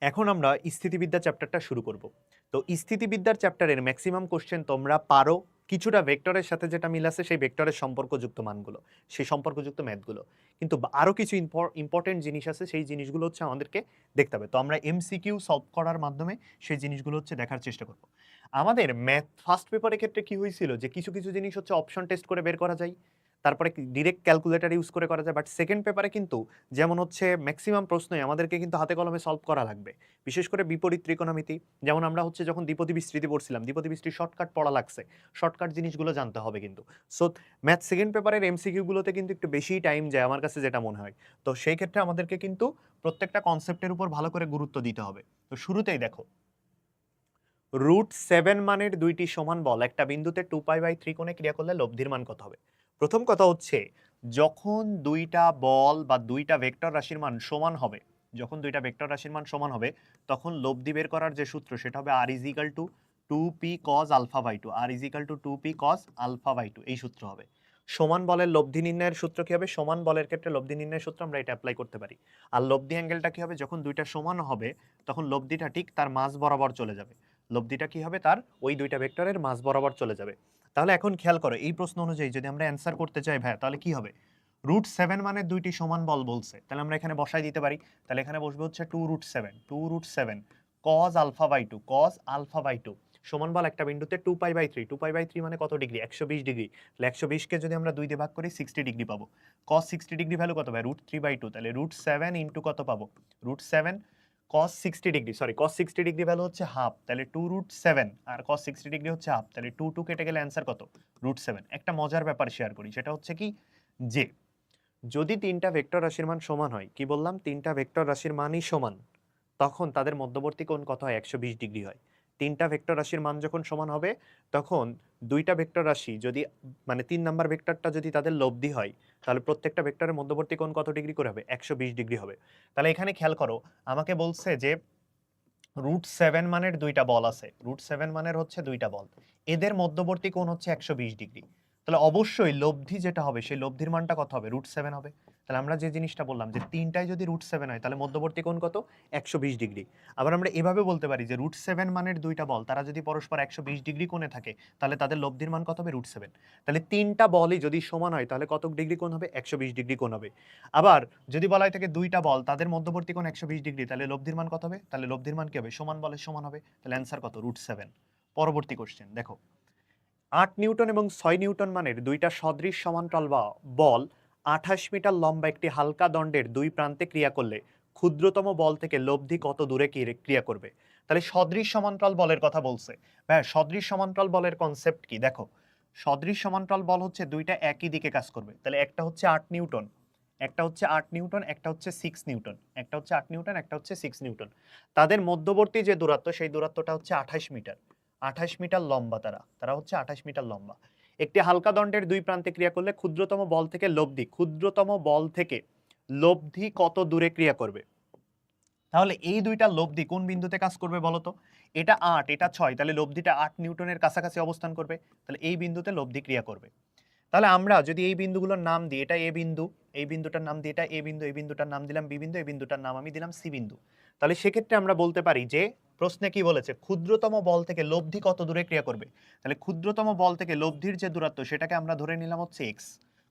এখন আমরা স্থিতিবিদ্যা চ্যাপ্টারটা শুরু করব। তো স্থিতিবিদ্যার চ্যাপ্টারের ম্যাক্সিমাম কোশ্চেন তোমরা পারো, কিছুটা ভেক্টরের সাথে যেটা মিল আছে সেই ভেক্টরের সম্পর্কযুক্ত মানগুলো, সেই সম্পর্কযুক্ত ম্যাথগুলো। কিন্তু আরো কিছু ইম্পর্টেন্ট জিনিস আছে, সেই জিনিসগুলো হচ্ছে আমাদেরকে দেখতে হবে। তো আমরা এমসিকিউ সলভ করার মাধ্যমে সেই জিনিসগুলো হচ্ছে দেখার চেষ্টা করব। আমাদের ম্যাথ ফার্স্ট পেপারের ক্ষেত্রে কি হয়েছিল যে কিছু কিছু জিনিস হচ্ছে অপশন টেস্ট করে বের করা যায়, তারপরে ডিরেক্ট ক্যালকুলেটর ইউজ করে করা যায়। বাট সেকেন্ড পেপারে কিন্তু যেমন হচ্ছে ম্যাক্সিমাম প্রশ্নই আমাদেরকে কিন্তু হাতে কলমে সলভ করা লাগবে, বিশেষ করে বিপরীত ত্রিকোণমিতি। যেমন আমরা হচ্ছে যখন দ্বিপদী বিস্তৃতি পড়ছিলাম, দ্বিপদী বিস্তৃতির শর্টকাট পড়া লাগছে, শর্টকাট জিনিসগুলো জানতে হবে কিন্তু। সো ম্যাথ সেকেন্ড পেপারের এমসিকিউ গুলোতে কিন্তু একটু বেশি টাইম যায় আমার কাছে যেটা মনে হয়। তো সেই ক্ষেত্রে আমাদেরকে কিন্তু প্রত্যেকটা কনসেপ্টের উপর ভালো করে গুরুত্ব দিতে হবে। তো শুরুতেই দেখো, √7 মানের দুইটি সমান বল একটা বিন্দুতে 2π/3 কোণে ক্রিয়া করলে লব্ধির মান কত হবে? প্রথম কথা হচ্ছে, যখন দুইটা বল বা দুইটা ভেক্টর রাশির মান সমান হবে, যখন দুইটা ভেক্টর রাশির মান সমান হবে, তখন লব্ধি বের করার যে সূত্র সেটা হবে r = 2p cos α/2, r = 2p cos α/2, এই সূত্র হবে। সমান বলের লব্ধি নির্ণয়ের সূত্র কি হবে? সমান বলের ক্ষেত্রে লব্ধি নির্ণয়ের সূত্র আমরা এটা অ্যাপ্লাই করতে পারি। আর লব্ধি অ্যাঙ্গেলটা কি হবে? যখন দুইটা সমান হবে তখন লব্ধিটা ঠিক তার মাঝ বরাবর চলে যাবে। লব্ধিটা কি হবে? তার ওই দুইটা ভেক্টরের মাঝ বরাবর চলে যাবে। তাহলে এখন খেয়াল করো, এই প্রশ্ন অনুযায়ী যদি আমরা অ্যান্সার করতে চাই ভাই, তাহলে কি হবে? √7 মানে দুইটি সমান বল বলছে, তাহলে আমরা এখানে বসাই দিতে পারি। তাহলে এখানে বসবে হচ্ছে 2√7 cos α/2, cos α/2 সমান বল একটা বিন্দুতে 2π/3, 2π/3 মানে কত ডিগ্রি? 120 ডিগ্রি। তাহলে 120 কে যদি আমরা 2 দিয়ে ভাগ করি 60 ডিগ্রি পাবো। cos 60 ডিগ্রি ভ্যালু কত ভাই? √3/2, তাহলে √7 ইনটু কত পাবো? √7 cos 60 degree, sorry cos 60 degree value হচ্ছে হাফ, তাহলে 2√7 আর cos 60 ডিগ্রি হচ্ছে হাফ, তাহলে 2 কেটে গেলে অ্যান্সার কত? √7। একটা মজার ব্যাপার শেয়ার করি, সেটা হচ্ছে কি, যে যদি তিনটা ভেক্টর রাশির মান সমান হয়, কি বললাম? তিনটা ভেক্টর রাশির মানই সমান, তখন তাদের মধ্যবর্তী কোণ কত হয়? 120 ডিগ্রি হয়। তিনটা ভেক্টর রাশির মান যখন সমান হবে, তখন দুইটা ভেক্টর রাশি যদি, মানে 3 নাম্বার ভেক্টরটা যদি তাদের লব্ধি হয়, তাহলে প্রত্যেকটা ভেক্টরের মধ্যবর্তী কোণ কত ডিগ্রি করে হবে? 120 ডিগ্রি হবে। তাহলে এখানে খেয়াল করো, আমাকে বলছে যে √7 মানের দুইটা বল আছে, √7 মানের হচ্ছে দুইটা বল, এদের মধ্যবর্তী কোণ হচ্ছে 120 ডিগ্রি। তাহলে অবশ্যই লব্ধি যেটা হবে সেই লব্ধির মানটা কত হবে? √7 হবে। তাহলে আমরা যে জিনিসটা বললাম যে তিনটাই যদি √7 হয়, তাহলে মধ্যবর্তী কোণ কত? 120 ডিগ্রি। আবার আমরা এভাবে বলতে পারি যে √7 মানের দুইটা বল তারা যদি পরস্পর 120 ডিগ্রি কোণে থাকে, তাহলে তাদের লব্ধির মান কত হবে? √7। তাহলে তিনটা বলই যদি সমান হয়, তাহলে কত ডিগ্রি কোণ হবে? 120 ডিগ্রি কোণ হবে। আবার যদি বলা হয় থাকে দুইটা বল তাদের মধ্যবর্তী কোণ 120 ডিগ্রি, তাহলে লব্ধির মান কত হবে? তাহলে লব্ধির মান কি হবে? সমান বলের সমান হবে। তাহলে অ্যান্সার কত? √7। পরবর্তী কোশ্চেন দেখো, 8 নিউটন এবং 6 নিউটন মানের দুইটা সদৃশ সমান্তরাল বল 28 মিটার লম্বা একটি হালকা দণ্ডের দুই প্রান্তে ক্রিয়া করলে ক্ষুদ্রতম বল থেকে লব্ধি কত দূরে ক্রিয়া করবে? তাহলে সদৃশ সমান্তরাল বলের কথা বলছে। হ্যাঁ, সদৃশ সমান্তরাল বলের কনসেপ্ট কি দেখো, সদৃশ সমান্তরাল বল হচ্ছে দুইটা একই দিকে কাজ করবে। তাহলে একটা হচ্ছে 8 নিউটন, একটা হচ্ছে 8 নিউটন, একটা হচ্ছে 6 নিউটন, একটা হচ্ছে 8 নিউটন, একটা হচ্ছে 6 নিউটন। তাদের মধ্যবর্তী যে দূরত্ব সেই দূরত্বটা হচ্ছে 28 মিটার। 28 মিটার লম্বা, তারা হচ্ছে 28 মিটার লম্বা। একটি হালকা দণ্ডের দুই প্রান্তে ক্রিয়া করলে ক্ষুদ্রতম বল থেকে লব্ধি কত দূরে ক্রিয়া করবে? তাহলে এই দুইটা লব্ধি কোন বিন্দুতে কাজ করবে বলতো? এটা 8, এটা 6, তাহলে লব্ধিটা 8 নিউটনের কাছাকাছি অবস্থান করবে। তাহলে এই বিন্দুতে লব্ধি ক্রিয়া করবে। তাহলে আমরা যদি এই বিন্দুগুলোর নাম দিই, এটা এ বিন্দু, এই বিন্দুটার নাম দিই এটা এ বিন্দু, এই বিন্দুটার নাম দিলাম বি বিন্দু, এই বিন্দুটার নাম আমি দিলাম সি বিন্দু। তাহলে সেক্ষেত্রে আমরা বলতে পারি যে প্রশ্নে কি বলেছে? ক্ষুদ্রতম বল থেকে লব্ধি কত দূরে ক্রিয়া করবে। তাহলে ক্ষুদ্রতম বল থেকে লব্ধির যে দূরত্ব সেটাকে আমরা ধরে নিলাম হচ্ছে এক্স।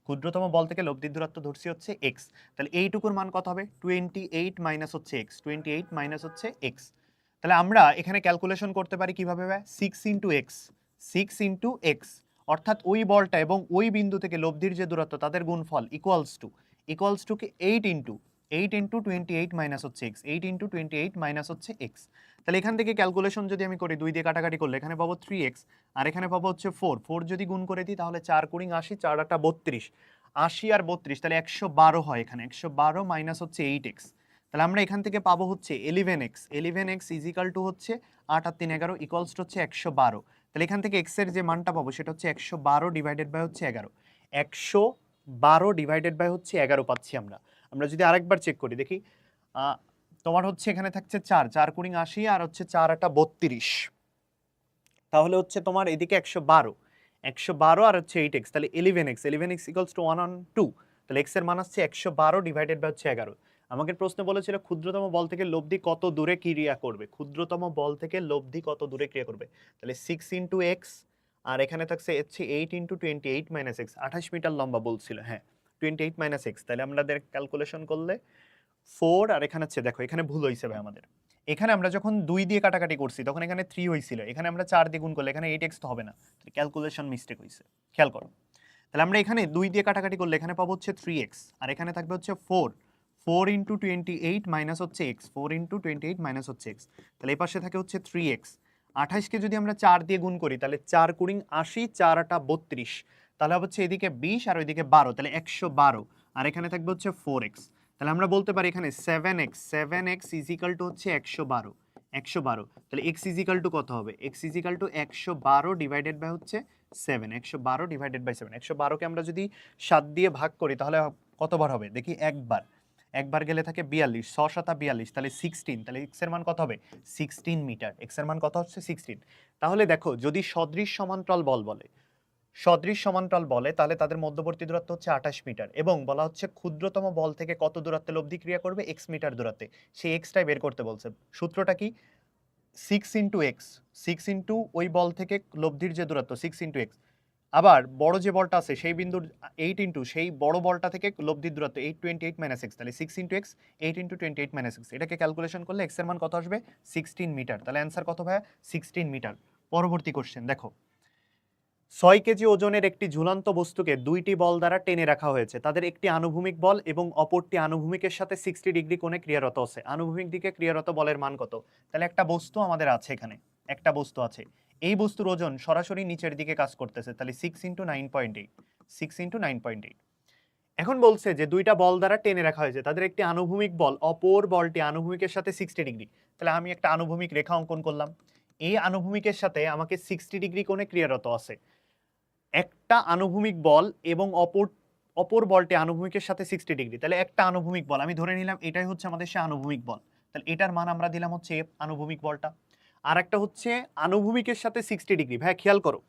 ক্ষুদ্রতম বল থেকে লব্ধির দূরত্ব ধরছি হচ্ছে এক্স। তাহলে এইটুকুর মান কত হবে? 28 মাইনাস হচ্ছে এক্স, 28 মাইনাস হচ্ছে এক্স। তাহলে আমরা এখানে ক্যালকুলেশন করতে পারি কিভাবে? 6 ইন্টু এক্স, 6 ইন্টু এক্স, অর্থাৎ ওই বলটা এবং ওই বিন্দু থেকে লব্ধির যে দূরত্ব তাদের গুণফল ইকুয়ালস টু কি 8 ইন্টু 28 মাইনাস হচ্ছে এক্স, 8 ইন্টু 28 মাইনাস হচ্ছে এক্স। তাহলে এখান থেকে ক্যালকুলেশন যদি আমি করি, 2 দিয়ে কাটাকাটি করলে এখানে পাবো 3x, আর এখানে পাবো হচ্ছে 4 যদি গুণ করে দিই তাহলে 4 কুড়িং 80, 4 আটা 32, 80 আর 32 তাহলে 112 হয়। এখানে 112 মাইনাস হচ্ছে 8x, তাহলে আমরা এখান থেকে পাবো হচ্ছে 11x ইজ ইকাল টু হচ্ছে 8 আর 3 11 ইকুয়ালস টু হচ্ছে 112। তাহলে এখান থেকে x এর যে মানটা পাবো সেটা হচ্ছে 112 ডিভাইডেড বাই হচ্ছে 11, 112 ডিভাইডেড বাই হচ্ছে 11 পাচ্ছি আমরা। আমরা যদি আরেকবার চেক করি দেখি, তোমার হচ্ছে এখানে থাকছে 4 কুড়িং 80 আর হচ্ছে 4 আটা 32, তাহলে হচ্ছে তোমার এদিকে 112 আর হচ্ছে 8x, তাহলে 11x ইকুয়ালস টু 1 on 2। তাহলে x এর মান আসছে 112 ডিভাইডেড বাই হচ্ছে 11। আমাকে প্রশ্ন বলেছিল ক্ষুদ্রতম বল থেকে লব্ধি কত দূরে ক্রিয়া করবে, ক্ষুদ্রতম বল থেকে লব্ধি কত দূরে ক্রিয়া করবে। তাহলে 6 × x, আর এখানে থাকছে হচ্ছে 8 × 28 - x, 28 মিটার লম্বা বলছিল। হ্যাঁ, 28 - x, তাহলে আমাদের ক্যালকুলেশন করলে 4, আর এখানে হচ্ছে দেখো এখানে ভুল হয়েছে ভাই আমাদের। এখানে আমরা যখন 2 দিয়ে কাটাকাটি করছি তখন এখানে 3 হয়েছিল, এখানে আমরা 4 দিয়ে গুণ করলে এখানে 8x তো হবে না, ক্যালকুলেশন মিস্টেক হয়েছে, খেয়াল করো। তাহলে আমরা এখানে 2 দিয়ে কাটাকাটি করলে এখানে পাবো হচ্ছে 3x, আর এখানে থাকবে হচ্ছে 4, 4 × 28 মাইনাস হচ্ছে x, 4 × 28 মাইনাস হচ্ছে x, তাহলে এই পাশে থাকে হচ্ছে 3x। 28কে যদি আমরা 4 দিয়ে গুণ করি তাহলে 4 × 80, 4 × 32, তাহলে হচ্ছে এদিকে 20 আর ওইদিকে 12, তাহলে 112, আর এখানে থাকবে হচ্ছে 4x। তাহলে আমরা বলতে পারি এখানে 7x ইজ ইকাল টু হচ্ছে 112, 112, তাহলে x ইজ ইকাল টু কত হবে, x is equal to 112 divided by হচ্ছে 7, 112 ডিভাইডেড বাই 7, 112কে আমরা যদি 7 দিয়ে ভাগ করি তাহলে কতবার হবে দেখি, একবার, একবার গেলে থাকে 42, 6 × 7 = 42, তাহলে 16, তাহলে x এর মান কত হবে 16 মিটার, x এর মান কত হচ্ছে 16। তাহলে দেখো যদি সদৃশ সমান্তরাল বল বলে, সদৃশ সমান্তরাল বলে তাহলে তাদের মধ্যবর্তী দূরত্ব হচ্ছে 28 মিটার, এবং বলা হচ্ছে ক্ষুদ্রতম বল থেকে কত দূরত্বে লব্ধি ক্রিয়া করবে, x মিটার দূরত্বে, সেই xটাই বের করতে বলছে। সূত্রটা কি, 6 × x, 6 ইন্টু ওই বল থেকে লব্ধির যে দূরত্ব 6 × x, আবার বড় যে বলটা আছে সেই বিন্দুর 8 ইন্টু সেই বড় বলটা থেকে লব্ধির দূরত্ব 828 - x, তাহলে 6 × x, 8 × 28 - x, এটাকে ক্যালকুলেশন করলে x এর মান কত আসবে 16 মিটার, তাহলে অ্যান্সার কত ভাইয়া 16 মিটার। পরবর্তী কোশ্চেন দেখো, 6 কেজি ওজনের একটি ঝুলন্ত বস্তুকে 2টি বল দ্বারা টেনে রাখা হয়েছে, তাদের একটি আনুভূমিক বল এবং অপরটি আনুভূমিকের সাথে 60 ডিগ্রি কোণে ক্রিয়ারত আছে, আনুভূমিক দিকে ক্রিয়ারত বলের মান কত। তাহলে একটা বস্তু আমাদের আছে, এখানে একটা বস্তু আছে, এই বস্তুর ওজন সরাসরি নিচের দিকে কাজ করতেছে, তাহলে 6 × 9.8, 6 × 9.8। এখন বলছে যে 2টা বল দ্বারা টেনে রাখা হয়েছে, তাদের একটি আনুভূমিক বল, অপর বলটি আনুভূমিকের সাথে 60 ডিগ্রি। তাহলে আমি একটা আনুভূমিক রেখা অঙ্কন করলাম, এই আনুভূমিকের সাথে আমাকে 60 ডিগ্রি কোণে ক্রিয়ারত আছে, একটা আনুভূমিক বল এবং অপর বলটি আনুভূমিকের সাথে 60 ডিগ্রি, তাহলে একটা আনুভূমিক বল আমি ধরে নিলাম এটাই হচ্ছে আমাদের সে আনুভূমিক বল, তাহলে এটার মান আমরা দিলাম হচ্ছে f, আনুভূমিক বলটা। আর একটা হচ্ছে আনুভূমিকের সাথে 60 ডিগ্রি, ভাই খেয়াল করো,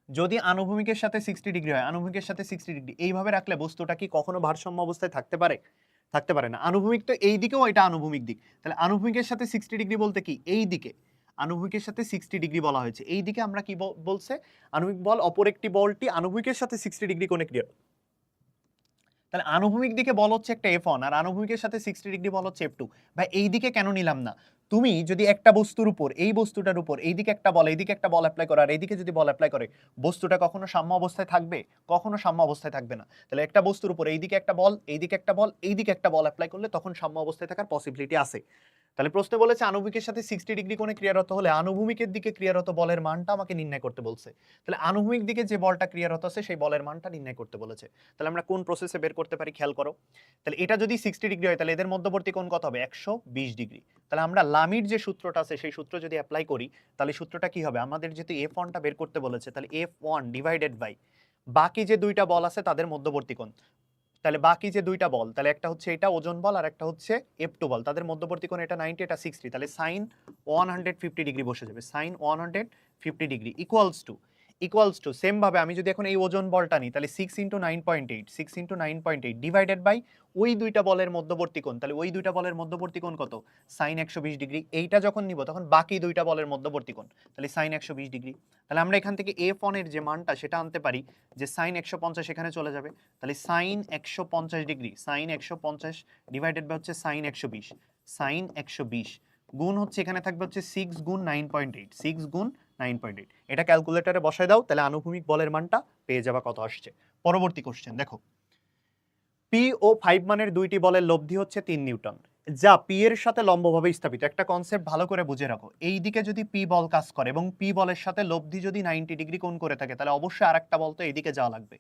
যদি আনুভূমিকের সাথে 60 ডিগ্রি হয়, আনুভূমিকের সাথে 60 ডিগ্রি এইভাবে রাখলে বস্তুটা কি কখনো ভারসাম্য অবস্থায় থাকতে পারে, থাকতে পারে না। আনুভূমিক তো এই দিকেও, এটা আনুভূমিক দিক, তাহলে আনুভূমিকের সাথে 60 ডিগ্রি বলতে কি এই দিকে, আনুভূমিকের সাথে 60 ডিগ্রি বলা হয়েছে, এই দিকে আমরা কি বলছে, আনুভূমিক বল অপর একটি বলটি আনুভূমিকের সাথে 60 ডিগ্রি কোণে ক্রিয়া, তাহলে আনুভূমিক দিকে বল হচ্ছে একটা f1 আর আনুভূমিকের সাথে 60 ডিগ্রি বল হচ্ছে f2। ভাই এই দিকে কেন নিলাম না, তুমি যদি একটা বস্তুর উপর, এই বস্তুটার উপর এইদিকে একটা বল, এইদিকে একটা বল অ্যাপ্লাই করে আর এইদিকে যদি বল অ্যাপ্লাই করে, বস্তুটা কখনো সাম্য অবস্থায় থাকবে, কখনো সাম্য অবস্থায় থাকবে না। তাহলে একটা বস্তুর উপর এইদিকে একটা বল, এইদিকে একটা বল, এইদিকে একটা বল অ্যাপ্লাই করলে তখন সাম্য অবস্থায় থাকার পসিবিলিটি আছে। তাহলে প্রশ্নে বলেছে আণবিকের সাথে 60 ডিগ্রি কোণে ক্রিয়ারত হলে আনুভূমিকের দিকে ক্রিয়ারত বলের মানটা আমাকে নির্ণয় করতে বলছে। তাহলে আনুভূমিক দিকে যে বলটা ক্রিয়ারত আছে সেই বলের মানটা নির্ণয় করতে বলেছে। তাহলে আমরা কোন প্রসেসে বের করতে পারি খেয়াল করো। তাহলে এটা যদি 60 ডিগ্রি হয় তাহলে এদের মধ্যবর্তী কোণ কত হবে 120 ডিগ্রি। তাহলে আমরা লামির যে সূত্রটা আছে সেই সূত্র যদি অ্যাপ্লাই করি তাহলে সূত্রটা কি হবে, আমাদের যেহেতু f1টা বের করতে বলেছে তাহলে f1 ডিভাইডেড বাই বাকি যে দুইটা বল আছে তাদের মধ্যবর্তী কোণ। তাহলে বাকি যে দুইটা বল, তাহলে একটা হচ্ছে এটা ওজন বল আর একটা হচ্ছে f2 বল, তাদের মধ্যবর্তী কোণ এটা 90 এটা 60, তাহলে sin 150 ডিগ্রি বসে যাবে, sin 150 degree equals to same ভাবে আমি যদি এখন এই ওজন বলটা নিই তাহলে 6 × 9.8, 6 × 9.8 ডিভাইডেড বাই ওই দুইটা বলের মধ্যবর্তী কোণ, তাহলে ওই দুইটা বলের মধ্যবর্তী কোণ কত sin 120 ডিগ্রি। এইটা যখন নিব তখন বাকি দুইটা বলের মধ্যবর্তী কোণ, তাহলে sin 120 ডিগ্রি। তাহলে আমরা এখান থেকে f1 এর যে মানটা সেটা আনতে পারি যে sin 150 এখানে চলে যাবে, তাহলে sin 150 degree, sin 150 divided by হচ্ছে sin 120, sin 120 গুণ হচ্ছে এখানে থাকবে হচ্ছে 6 × 9.8, 6 × 9.8, এটা ক্যালকুলেটরে বসায় দাও তাহলে আনুভূমিক বলের মানটা পেয়ে যাবা কত আসছে। পরবর্তী কোশ্চেন দেখো, পি ও 5 মানের দুইটি বলের লব্ধি হচ্ছে 3 নিউটন, যা পি এর সাথে লম্বভাবে স্থাপিত। একটা কনসেপ্ট ভালো করে বুঝে রাখো, এই দিকে যদি পি বল কাজ করে এবং পি বলের সাথে লব্ধি যদি 90 ডিগ্রি কোণ করে থাকে তাহলে অবশ্যই আরেকটা বল তো এইদিকে যাওয়া লাগবে।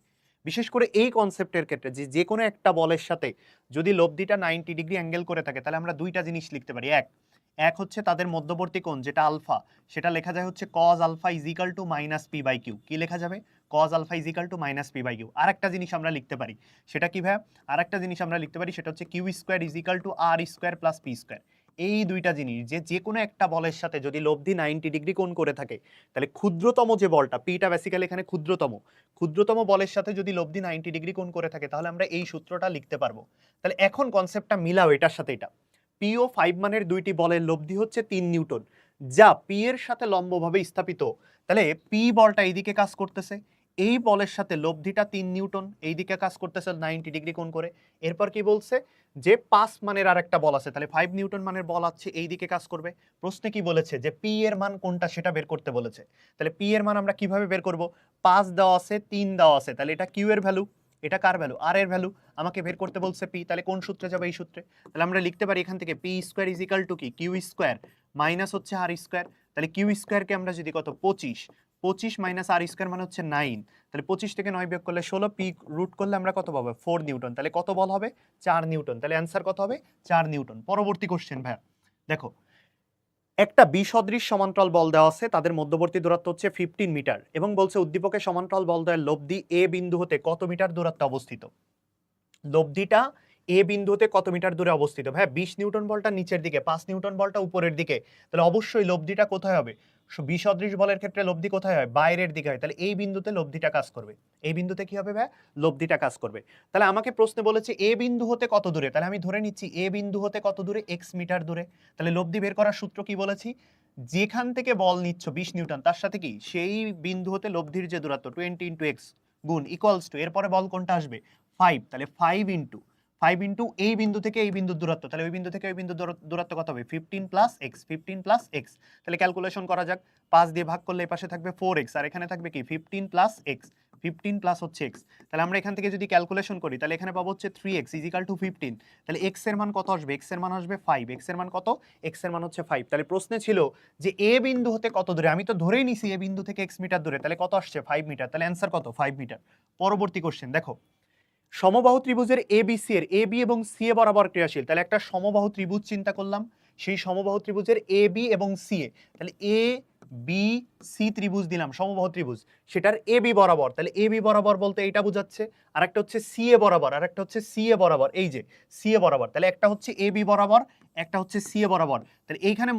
বিশেষ করে এই কনসেপ্টের ক্ষেত্রে যে কোনো একটা বলের সাথে যদি লব্ধিটা 90 ডিগ্রি অ্যাঙ্গেল করে থাকে তাহলে আমরা দুইটা জিনিস লিখতে পারি, এক হচ্ছে তাদের মধ্যবর্তী কোণ যেটা আলফা, সেটা লেখা যায় হচ্ছে cos alpha is equal to minus P by Q. কি লেখা যাবে cos alpha is equal to minus P by Q. আরেকটা জিনিস আমরা লিখতে পারি, সেটা কি ভাই, আরেকটা জিনিস আমরা লিখতে পারি সেটা হচ্ছে Q square is equal to R square plus P square. এই দুইটা জিনিস, যে কোনো একটা বলের সাথে যদি লব্ধি 90 ডিগ্রি কোণ করে থাকে, তাহলে ক্ষুদ্রতম যে বলটা, পিটা বেসিক্যালি এখানে ক্ষুদ্রতম বলের সাথে যদি লব্ধি 90 ডিগ্রি কোণ করে থাকে, তাহলে আমরা এই সূত্রটা লিখতে পারবো। তাহলে এখন কনসেপ্টটা মিলাও এটার সাথে এটা। পি ও 5 মানের দুইটি বলের লব্ধি হচ্ছে 3 নিউটন, যা পি এর সাথে লম্বভাবে স্থাপিত। তাহলে পি বলটা এইদিকে কাজ করতেছে, এই বলের সাথে লব্ধিটা 3 নিউটন এইদিকে কাজ করতেছে 90 ডিগ্রি কোণ করে। এরপর কি বলছে, যে 5 মানের আর একটা বল আছে, তাহলে 5 নিউটন মানের বল আছে এই দিকে কাজ করবে। প্রশ্নে কি বলেছে, যে পি এর মান কোনটা সেটা বের করতে বলেছে। তাহলে পি এর মান আমরা কিভাবে বের করব, 5 দেওয়া আছে 3 দেওয়া আছে, তাহলে এটা কিউ এর ভ্যালু, এটা কার ভ্যালু, আর এর ভ্যালু। আমাকে বের করতে বলছে পি, তাহলে কোন সূত্রে যাবে, এই সূত্রে। তাহলে আমরা লিখতে পারি এখান থেকে P square is equal to কি, কিউ স্কোয়ার মাইনাস হচ্ছে আর স্কোয়ার। তাহলে কিউ স্কোয়ারকে আমরা যদি কত 25 মাইনাস আর স্কোয়ার মানে হচ্ছে 9, তাহলে 25 থেকে 9 বিয়োগ করলে 16, পি রুট করলে আমরা কত পাবো 4 নিউটন। তাহলে কত বল হবে, 4 নিউটন। তাহলে অ্যান্সার কত হবে, 4 নিউটন। পরবর্তী কোশ্চেন ভাইয়া দেখো, একটা বিসদৃশ সমান্তরাল বল দেওয়া আছে, তাদের মধ্যবর্তী দূরত্ব হচ্ছে 15 মিটার, এবং বলছে উদ্দীপকের সমান্তরাল বল দ্বয়ের লব্ধি এ বিন্দু হতে কত মিটার দূরত্বে অবস্থিত। লব্ধিটা এ বিন্দু হতে কত মিটার দূরে অবস্থিত। ভাই 20 নিউটন বলটা নিচের দিকে, 5 নিউটন বলটা উপরের দিকে, তাহলে অবশ্যই লব্ধিটা কোথায় হবে, বিসদৃশ বলের ক্ষেত্রে লব্ধি কোথায় হয়, বাইরের দিকে হয়। তাহলে এই বিন্দুতে লব্ধিটা কাজ করবে, এই বিন্দুতে কি হবে ভাই, লব্ধিটা কাজ করবে। তাহলে আমাকে প্রশ্নে বলেছে এ বিন্দু হতে কত দূরে, তাহলে আমি ধরে নিচ্ছি এ বিন্দু হতে কত দূরে, এক্স মিটার দূরে। তাহলে লব্ধি বের করার সূত্র কি বলেছি, যেখান থেকে বল নিচ্ছ 20 নিউটন, তার সাথে কি সেই বিন্দু হতে লব্ধির যে দূরত্ব 20 ইন্টু এক্স গুণ ইকুয়ালস টু, এরপরে বল কোনটা আসবে 5, তাহলে 5 ইন্টু এই বিন্দু থেকে এই বিন্দুর দূরত্ব, তাহলে ওই বিন্দু থেকে ওই বিন্দুর দূরত্ব কত হবে 15 প্লাস এক্স, 15 প্লাস এক্স। তাহলে ক্যালকুলেশন করা যাক, 5 দিয়ে ভাগ করলে এই পাশে থাকবে 4x, আর এখানে থাকবে কি 15 প্লাস এক্স, 15 প্লাস হচ্ছে এক্স। তাহলে আমরা এখান থেকে যদি ক্যালকুলেশন করি, তাহলে এখানে পাবো হচ্ছে 3x ইজিক্যাল টু 15। তাহলে x এর মান কত আসবে, x এর মান আসবে 5, x এর মান কত, x এর মান হচ্ছে 5। তাহলে প্রশ্নে ছিল যে এ বিন্দু হতে কত দূরে, আমি তো ধরেই নিছি এ বিন্দু থেকে x মিটার দূরে, তাহলে কত আসছে 5 মিটার। তাহলে অ্যান্সার কত 5 মিটার। পরবর্তী কোশ্চেন দেখো, সমবাহু ত্রিভুজের এ বি সি এর এ বি এবং সি এ বরাবর ক্রিয়াশীল। তাহলে একটা সমবাহু ত্রিভুজ চিন্তা করলাম, সেই সমবাহু ত্রিভুজের এ বি এবং সি এ, তাহলে এ বি সি ত্রিভুজ দিলাম, সমবাহু ত্রিভুজ, সেটার এ বি বরাবর, তাহলে এ বি বরাবর বলতে এটা বোঝাচ্ছে, আর একটা হচ্ছে সি এ বরাবর, আর একটা হচ্ছে সি এ বরাবর, এই যে সি এ বরাবর, তাহলে একটা হচ্ছে এ বি বরাবর, একটা হচ্ছে সি এ বরাবর। তাহলে এইখানে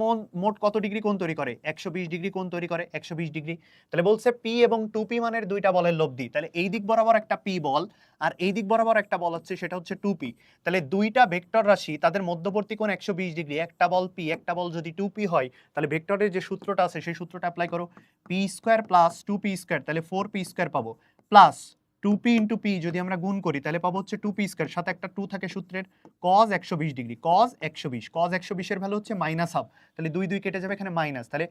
মোট কত ডিগ্রি কোণ তৈরি করে, 120 ডিগ্রি কোণ তৈরি করে, 120 ডিগ্রি। তাহলে বলছে পি এবং 2p মানের দুইটা বলের লব্ধি, তাহলে এই দিক বরাবর একটা পি বল আর এই দিক বরাবর একটা বল হচ্ছে, সেটা হচ্ছে 2p। তাহলে দুইটা ভেক্টর রাশি তাদের মধ্যবর্তী কোণ 120 ডিগ্রি, একটা বল p একটা বল যদি 2p হয়, তাহলে ভেক্টরের যে সূত্রটা আছে সেই সূত্রটা অ্যাপ্লাই করো, p square plus 2p square, তাহলে 4p স্কয়ার পাবো, প্লাস 2p ইন্টু p যদি আমরা গুণ করি তাহলে পাবো হচ্ছে 2p স্কয়ার, সাথে একটা 2 থাকে সূত্রের, cos 120 ডিগ্রি, cos 120 এর ভ্যালু হচ্ছে -1/2, তাহলে 2 2 কেটে যাবে, এখানে মাইনাস, তাহলে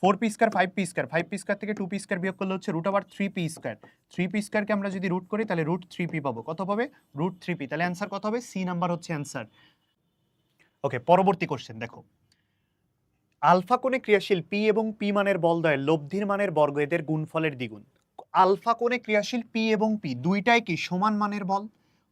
4p square 5p square, 5p square থেকে 2p স্কয়ার বিয়োগ করলে হচ্ছে √3p স্কয়ার, 3p স্কয়ারকে আমরা যদি রুট করি তাহলে √3p পাবো, কত পাবে √3p। তাহলে অ্যান্সার কত হবে, সি নাম্বার হচ্ছে অ্যান্সার। ওকে, পরবর্তী কোশ্চেন দেখো, আলফা কোণে ক্রিয়াশীল পি এবং পি মানের বলদ্বয়ের লব্ধির মানের বর্গ এদের গুণফলের দ্বিগুণ। আলফা কোণে ক্রিয়াশীল পি এবং পি দুইটাই কি সমান মানের বল,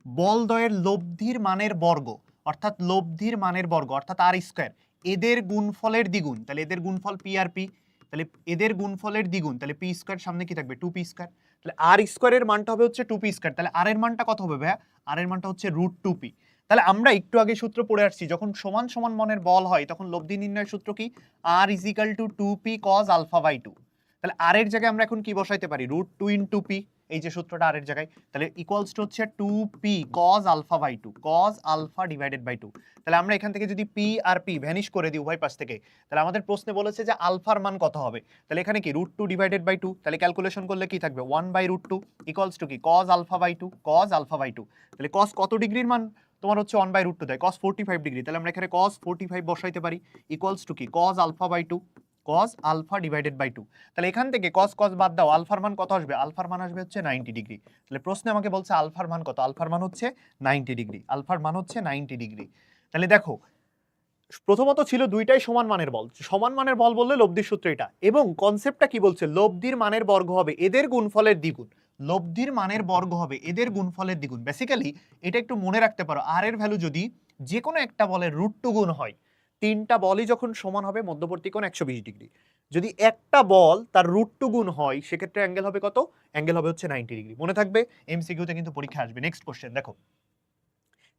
বলদ্বয়ের লব্ধির মানের বর্গ অর্থাৎ লব্ধির মানের বর্গ অর্থাৎ আর স্কয়ার, এদের গুণফলের দ্বিগুণ, তাহলে এদের গুণফল পি আর পি, তাহলে এদের গুণফলের দ্বিগুণ, তাহলে পি স্কয়ার সামনে কি থাকবে 2p স্কয়ার, তাহলে আর স্কয়ারের মানটা হবে হচ্ছে 2p স্কয়ার, তাহলে আর এর মানটা কত হবে ভাইয়া, আর এর মানটা হচ্ছে √2p। তাহলে আমরা একটু আগে সূত্র পড়ে আসছি, যখন সমান সমান মানের বল হয় তখন লব্ধি নির্ণয়ের সূত্র কি, r = 2p cos α/2। তাহলে আর এর জায়গায় আমরা এখন কি বসাইতে পারি, √2 * p, এই যে সূত্রটা আর এর জায়গায়, তাহলে ইকুয়ালস টু হচ্ছে 2p cos α/2, cos α/2। তাহলে আমরা এখান থেকে যদি p আর p ভ্যানিশ করে দিই উভয় পাশ থেকে, তাহলে আমাদের প্রশ্নে বলেছে যে আলফার মান কত হবে, তাহলে এখানে কি √2/2, তাহলে ক্যালকুলেশন করলে কি থাকবে 1/√2 ইকুয়ালস টু কি cos α/2, cos α/2। তাহলে cos কত ডিগ্রির মান তোমার হচ্ছে 1/√2 দেয়, cos 45 ডিগ্রি, তাহলে আমরা এখানে cos 45 বসাইতে পারি ইকুয়ালস টু কি cos α/2, cos α/2। তাহলে এখান থেকে cos cos বাদ দাও, আলফার মান কত আসবে, আলফার মান আসবে হচ্ছে 90 ডিগ্রি। তাহলে প্রশ্নে আমাকে বলছে আলফার মান কত, আলফার মান হচ্ছে 90 ডিগ্রি, আলফার মান হচ্ছে 90 ডিগ্রি। তাহলে দেখো, প্রথমত ছিল দুইটাই সমান মানের বল, সমান মানের বল বললে লব্ধির সূত্র এটা, এবং কনসেপ্টটা কি বলছে, লব্ধির মানের বর্গ হবে এদের গুণফলের দ্বিগুণ, লব্ধির মানের বর্গ হবে এদের গুণফলের দ্বিগুণ। বেসিক্যালি এটা একটু মনে রাখতে পারো, আর এর ভ্যালু যদি যে কোনো একটা বলের √2 গুণ হয়, তিনটা বলই যখন সমান হবে মধ্যবর্তী কোণ 120 ডিগ্রি, যদি একটা বল তার √2 গুণ হয় সেক্ষেত্রে অ্যাঙ্গেল হবে কত, অ্যাঙ্গেল হবে হচ্ছে 90 ডিগ্রি। মনে থাকবে, এমসিকিউতে কিন্তু পরীক্ষা আসবে। নেক্সট কোশ্চেন দেখো,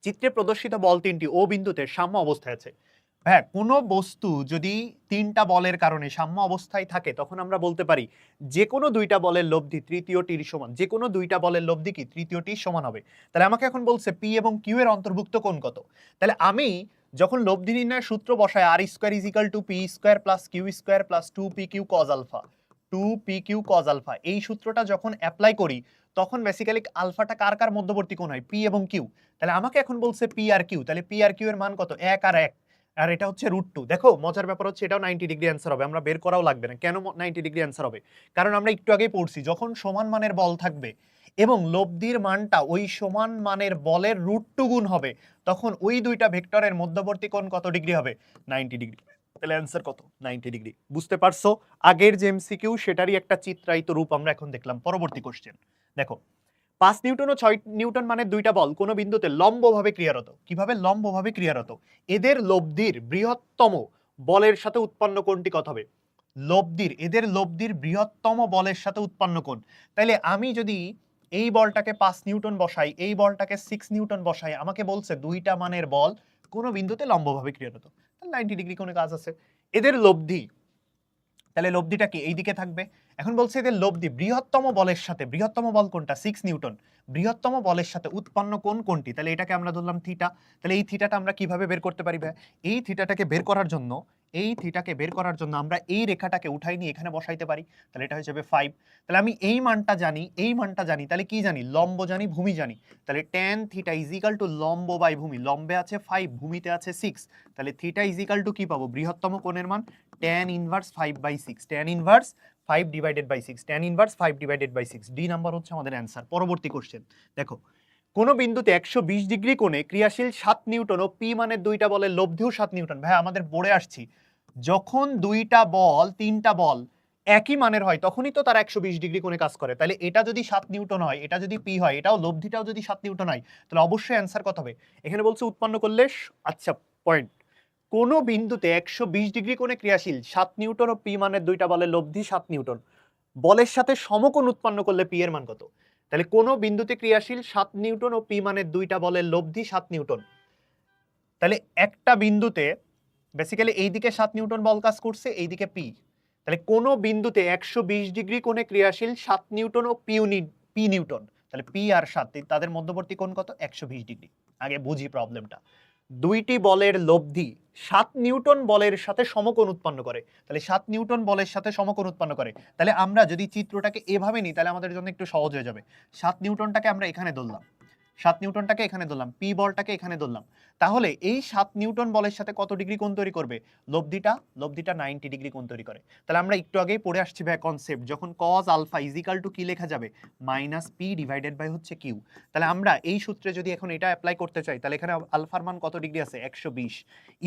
চিত্রে প্রদর্শিত বল তিনটি ও বিন্দুতে সাম্য অবস্থায় আছে, হ্যাঁ, কোনো বস্তু যদি তিনটা বলের কারণে সাম্য অবস্থায় থাকে তখন আমরা বলতে পারি যে কোনো দুইটা বলের লব্ধি তৃতীয়টির সমান। যে কোনো দুইটা বলের লব্ধি কি তৃতীয়টির সমান হবে। তাহলে আমাকে এখন বলছে পি এবং কিউ এর অন্তর্ভুক্ত কোণ কত। তাহলে আমি যখন লব্ধি নির্ণয়ের সূত্র বসাই R square is equal to P square plus Q square plus 2pq cos alpha 2pq cos alpha এই সূত্রটা যখন অ্যাপ্লাই করি তখন বেসিক্যালি আলফাটা কার কার মধ্যবর্তী কোণ হয়, পি এবং কিউ। তাহলে আমাকে এখন বলছে পি আর কিউ, তাহলে পি আর কিউ এর মান কত, 1 আর 1, আর এটা হচ্ছে √2। দেখো মজার ব্যাপার হচ্ছে এটাও 90 ডিগ্রি অ্যান্সার হবে, আমরা বের করাও লাগবে না। কেন 90 ডিগ্রি অ্যান্সার হবে? কারণ আমরা একটু আগেই পড়ছি যখন সমান মানের বল থাকবে এবং লব্ধির মানটা ওই সমান মানের বলের √2 গুণ হবে তখন ওই দুইটা ভেক্টরের মধ্যবর্তী কোণ কত ডিগ্রি হবে, 90 ডিগ্রি। তাহলে অ্যান্সার কত, 90 ডিগ্রি। বুঝতে পারছো? আগের যে এমসিকিউ সেটারই একটা চিত্রায়িত রূপ আমরা এখন দেখলাম। পরবর্তী কোশ্চেন দেখো, 5 নিউটন ও 6 নিউটন মানের দুইটা বল কোনো বিন্দুতে লম্বভাবে ক্রিয়ারত। কিভাবে লম্বভাবে ক্রিয়ারত? এদের লব্ধির বৃহত্তম বলের সাথে উৎপন্ন কোণটি কত হবে? এদের লব্ধির বৃহত্তম বলের সাথে উৎপন্ন কোণ। তাইলে আমি যদি এই বলটাকে 5 নিউটন বসাই, এই বলটাকে 6 নিউটন বসাই, আমাকে বলছে দুইটা মানের বল কোনো বিন্দুতে লম্বভাবে ক্রিয়ারত, তাহলে 90 ডিগ্রি কোণে কাজ আছে। এদের লব্ধি, তাহলে লব্ধিটা কি এই দিকে থাকবে। এখন বলছে এদের লব্ধি বৃহত্তম বলের সাথে, বৃহত্তম বল কোনটা, 6 নিউটন, বৃহত্তম বলের সাথে উৎপন্ন কোণ কোনটি, তাহলে এটাকে আমরা ধরলাম থিটা। তাহলে এই থিটাটা আমরা কিভাবে বের করতে পারি ভাই? এই থিটাটাকে বের করার জন্য, এই থিটাকে বের করার জন্য আমরা এই রেখাটাকে উঠাই নিয়ে এখানে বসাইতে পারি, তাহলে এটা হয়ে যাবে 5। তাহলে আমি এই মানটা জানি, এই মানটা জানি, তাহলে কি জানি, লম্ব জানি, ভূমি জানি। তাহলে tan theta is equal two লম্ব বাই ভূমি, লম্বে আছে 5, ভূমিতে আছে 6, তাহলে থিটা ইজ ইকাল টু কি পাবো, বৃহত্তম কোণের মান tan inverse 5/6, tan inverse 5 divided by 6, tan inverse 5 divided by 6। D number হচ্ছে আমাদের অ্যান্সার। পরবর্তী কোশ্চেন দেখো, কোন বিন্দুতে 120 ডিগ্রি কোণে ক্রিয়াশীল 7 নিউটন ও পি মানের দুইটা বলের লব্ধিও 7 নিউটন। ভাই আমাদের পড়ে আসছি যখন দুইটা বল, তিনটা বল একই মানের হয় তখনই তো তারা 120 ডিগ্রি কোণে কাজ করে। তাহলে এটা যদি 7 নিউটন হয়, এটা যদি পি হয়, এটাও লব্ধিটাও যদি 7 নিউটন হয়, তাহলে অবশ্যই অ্যান্সার কত হবে? এখানে বলছে উৎপন্ন করলে, আচ্ছা পয়েন্ট, কোন বিন্দুতে 120 ডিগ্রি কোণে ক্রিয়াশীল 7 নিউটন ও পি মানের দুইটা বলের লব্ধি 7 নিউটন, বলের সাথে সমকোণ উৎপন্ন করলে পি এর মান কত? তাহলে কোন বিন্দুতে ক্রিয়াশীল 7 নিউটন ও পি মানের দুইটা বলের লব্ধি 7 নিউটন, তাহলে একটা বিন্দুতে বেসিক্যালি এইদিকে 7 নিউটন বল কাজ করছে, এইদিকে পি। তাহলে কোন বিন্দুতে 120 ডিগ্রি কোণে ক্রিয়াশীল 7 নিউটন ও পি নিউটন, তাহলে পি আর 7 তাদের মধ্যবর্তী কোণ কত, 120 ডিগ্রি। আগে বুঝি প্রবলেমটা। দুইটি বলের লব্ধি 7 নিউটন বলের সাথে সমকোণ উৎপন্ন করে, তাহলে 7 নিউটন বলের সাথে সমকোণ উৎপন্ন করে। তাহলে আমরা যদি চিত্রটাকে এভাবে নিই তাহলে আমাদের জন্য একটু সহজ হয়ে যাবে। 7 নিউটনটাকে আমরা এখানে ধরলাম, 7 নিউটনটাকে এখানে ধরলাম, পি বলটাকে এখানে ধরলাম, তাহলে এই 7 নিউটন বলের সাথে কত ডিগ্রি কোণ তৈরি করবে? লব্ধিটা 90 ডিগ্রি কোণ তৈরি করে। তাহলে আমরা একটু আগেই পড়ে আসছি ভাই কনসেপ্ট, যখন cos alpha is equal to কি লেখা যাবে, মাইনাস পি ডিভাইডেড বাই হচ্ছে কিউ। তাহলে আমরা এই সূত্রে যদি এখন এটা অ্যাপ্লাই করতে চাই তাহলে এখানে আলফার মান কত ডিগ্রি আছে, 120,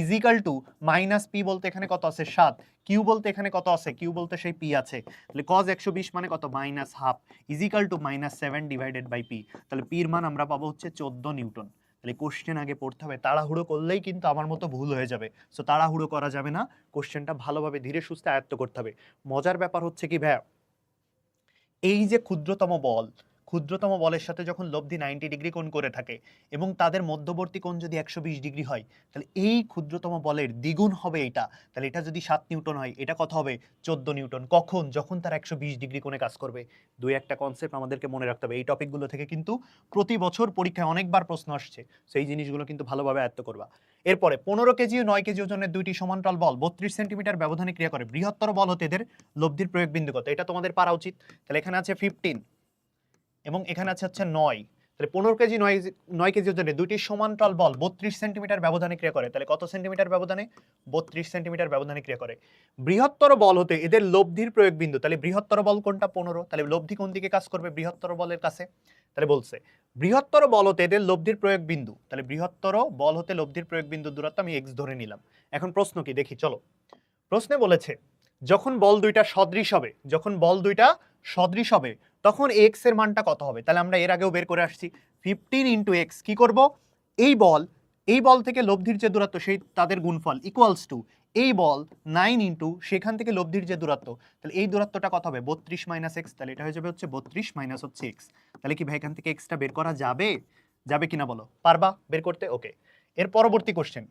is equal to minus P বলতে এখানে কত আছে, 7, কিউ বলতে এখানে কত আছে, কিউ বলতে সেই পি আছে, তাহলে cos 120 মানে কত, minus half, is equal to minus 7 divided by P. তাহলে পির মান আমরা পাবো হচ্ছে 14 নিউটন। তাহলে কোশ্চেন আগে পড়তে হবে, তাড়াহুড়ো করলেই কিন্তু আমার মতো ভুল হয়ে যাবে। সো তাড়াহুড়ো করা যাবে না, কোশ্চেনটা ভালোভাবে ধীরে সুস্থে আয়ত্ত করতে হবে। মজার ব্যাপার হচ্ছে কি ভাইয়া, এই যে ক্ষুদ্রতম বলের সাথে যখন লব্ধি 90 ডিগ্রি কোণ করে থাকে এবং তাদের মধ্যবর্তী কোণ যদি 120 ডিগ্রি হয়, তাহলে এই ক্ষুদ্রতম বলের দ্বিগুণ হবে এটা। তাহলে এটা যদি 7 নিউটন হয়, এটা কত হবে, 14 নিউটন। কখন? যখন তার 120 ডিগ্রি কোণে কাজ করবে। দুই একটা কনসেপ্ট আমাদেরকে মনে রাখতে হবে। এই টপিকগুলো থেকে কিন্তু প্রতি বছর পরীক্ষায় অনেকবার প্রশ্ন আসছে, সেই জিনিসগুলো কিন্তু ভালোভাবে আয়ত্ত করবা। এরপরে 15 কেজি ও 9 কেজি ওজনের দুইটি সমান্তরাল বল 32 সেন্টিমিটার ব্যবধানে ক্রিয়া করে, বৃহত্তর বল হতে এদের লব্ধির প্রয়োগ বিন্দু কত? এটা তোমাদের পারা উচিত। তাহলে এখানে আছে 15 এবং এখানে আছে হচ্ছে 9, তাহলে 15 কেজি 9 কেজি ওজনের দুইটি সমান্তরাল বল 32 সেন্টিমিটার ব্যবধানে ক্রিয়া করে, তাহলে কত সেন্টিমিটার ব্যবধানে, 32 সেন্টিমিটার ব্যবধানে ক্রিয়া করে। বৃহত্তর বল হতে এদের লব্ধির প্রয়োগ বিন্দু, তাহলে বৃহত্তর বল কোনটা, 15, তাহলে লব্ধি কোন দিকে কাজ করবে, বৃহত্তর বলের কাছে। তাহলে বলছে বৃহত্তর বল হতে এদের লব্ধির প্রয়োগ বিন্দু, তাহলে বৃহত্তর বল হতে লব্ধির প্রয়োগ বিন্দুর দূরত্ব আমি x ধরে নিলাম। এখন প্রশ্ন কি দেখি চলো। প্রশ্নে বলেছে যখন বল দুইটা সদৃশ হবে তখন x এর মানটা কত হবে? তাহলে আমরা এর আগেও বের করে আসছি 15 ইন্টু এক্স। কি করব, এই বল থেকে লব্ধির যে দূরত্ব সেই তাদের গুণফল ইকুয়ালস টু এই বল 9 ইন্টু সেখান থেকে লব্ধির যে দূরত্ব, তাহলে এই দূরত্বটা কত হবে, 32 মাইনাস এক্স, তাহলে এটা হয়ে যাবে হচ্ছে 32 মাইনাস হচ্ছে এক্স। তাহলে কি ভাই এখান থেকে এক্সটা বের করা যাবে কিনা বলো, পারবা বের করতে? ওকে, এর পরবর্তী কোশ্চেন,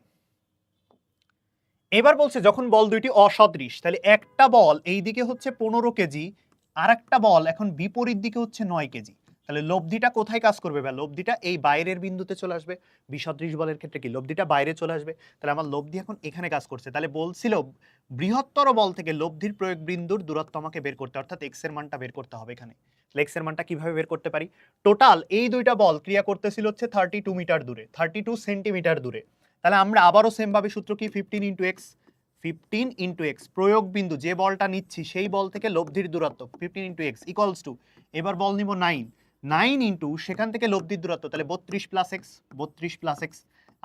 এবার বলছে যখন বল দুইটি অসদৃশ, তাহলে একটা বল এই দিকে হচ্ছে 15 কেজি, আর একটা বল এখন বিপরীত দিকে হচ্ছে 9 কেজি, তাহলে লব্ধিটা কোথায় কাজ করবে ভাই? লব্ধিটা এই বাইরের বিন্দুতে চলে আসবে। বিসদৃশ বলের ক্ষেত্রে কি লব্ধিটা বাইরে চলে আসবে, তাহলে আমার লব্ধি এখন এখানে কাজ করছে। তাহলে বলছিল বৃহত্তর বল থেকে লব্ধির প্রয়োগ বিন্দুর দূরত্ব আমাকে বের করতে, অর্থাৎ এক্স এর মানটা বের করতে হবে এখানে। এক্স এর মানটা কিভাবে বের করতে পারি? টোটাল এই দুইটা বল ক্রিয়া করতেছিল হচ্ছে 32 মিটার দূরে, 32 সেন্টিমিটার দূরে। তাহলে আমরা আবারও সেম ভাবে সূত্র কি 15 ইন্টু এক্স, 15 ইন্টু এক্স, প্রয়োগ বিন্দু যে বলটা নিচ্ছি সেই বল থেকে লব্ধির দূরত্ব 15 ইন্টু এক্স ইকুয়ালস টু, এবার বল নিব 9, 9 ইন্টু সেখান থেকে লব্ধির দূরত্ব, তাহলে 32 প্লাস এক্স, 32 প্লাস এক্স।